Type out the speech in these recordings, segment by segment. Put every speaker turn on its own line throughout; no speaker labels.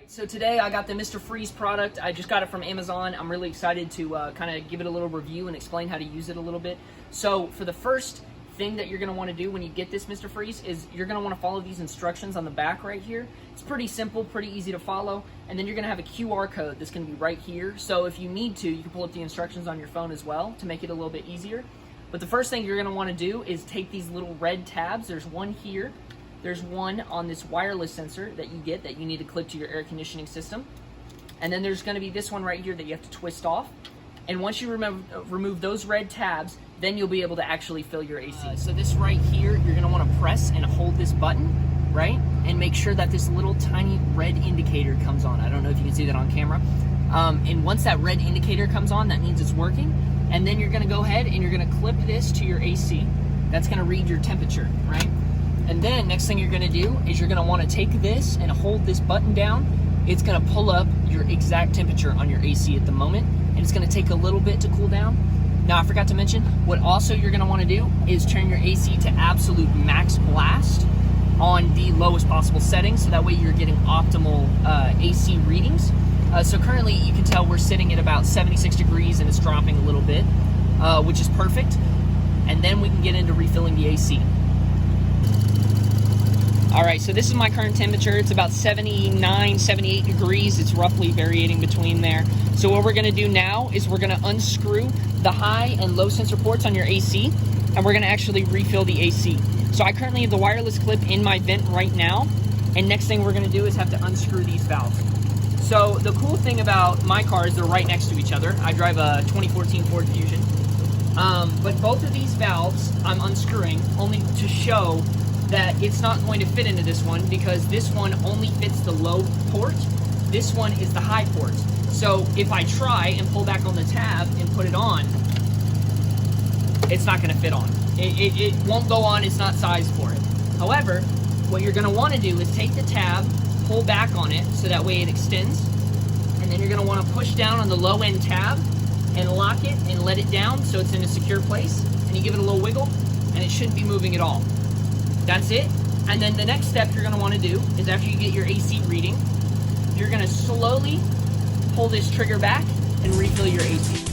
So today I got the Mr. Freeze product. I just got it from Amazon. I'm really excited to kind of give it a little review and explain how to use it a little bit. So for the first thing that you're going to want to do when you get this Mr. Freeze is you're going to want to follow these instructions on the back right here. It's pretty simple, pretty easy to follow, and then you're going to have a QR code that's going to be right here. So if you need to, you can pull up the instructions on your phone as well to make it a little bit easier. But the first thing you're going to want to do is take these little red tabs. There's one here. There's one on this wireless sensor that you get that you need to clip to your air conditioning system. And then there's going to be this one right here that you have to twist off. And once you remove those red tabs, then you'll be able to actually fill your AC. So this right here, you're going to want to press and hold this button, right? And make sure that this little tiny red indicator comes on. I don't know if you can see that on camera. And once that red indicator comes on, that means it's working. And then you're going to go ahead and you're going to clip this to your AC. That's going to read your temperature, right? And then next thing you're going to do is you're going to want to take this and hold this button down. It's going to pull up your exact temperature on your AC at the moment, and it's going to take a little bit to cool down. Now, I forgot to mention, what also you're going to want to do is turn your AC to absolute max blast on the lowest possible setting, so that way you're getting optimal AC readings. So currently you can tell we're sitting at about 76 degrees and it's dropping a little bit, which is perfect. And then we can get into refilling the AC. All right, so this is my current temperature. It's about 79, 78 degrees. It's roughly varying between there. So what we're gonna do now is we're gonna unscrew the high and low sensor ports on your AC, and we're gonna actually refill the AC. So I currently have the wireless clip in my vent right now, and next thing we're gonna do is have to unscrew these valves. So the cool thing about my car is they're right next to each other. I drive a 2014 Ford Fusion. But both of these valves I'm unscrewing only to show that it's not going to fit into this one, because this one only fits the low port. This one is the high port. So if I try and pull back on the tab and put it on, it's not going to fit on. It won't go on. It's not sized for it. However, what you're going to want to do is take the tab, pull back on it so that way it extends, and then you're going to want to push down on the low end tab and lock it and let it down so it's in a secure place, and you give it a little wiggle and it shouldn't be moving at all. That's it. And then the next step you're going to want to do is, after you get your AC reading, you're going to slowly pull this trigger back and refill your AC.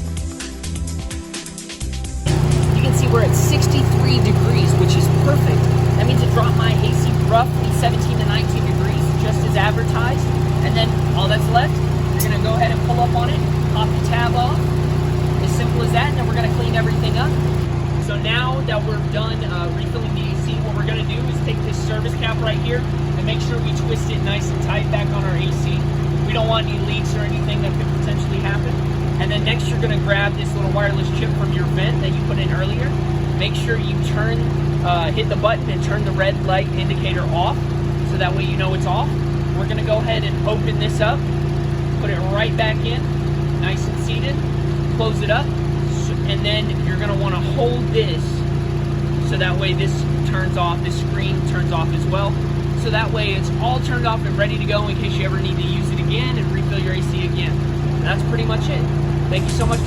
You can see we're at 63 degrees, which is perfect. That means it dropped my AC roughly 17 to 19 degrees, just as advertised. And then all that's left, you're going to go ahead and pull up on it, pop the tab off. As simple as that, and then we're going to clean everything up. So now that we're done refilling the AC, what we're going to do is take this service cap right here and make sure we twist it nice and tight back on our AC. We don't want any leaks or anything that could potentially happen. And then next you're going to grab this little wireless chip from your vent that you put in earlier. Make sure you hit the button and turn the red light indicator off, so that way you know it's off. We're going to go ahead and open this up, put it right back in, nice and seated, close it up. And then you're going to want to hold this so that way this turns off, this screen turns off as well. So that way it's all turned off and ready to go in case you ever need to use it again and refill your AC again. And that's pretty much it. Thank you so much.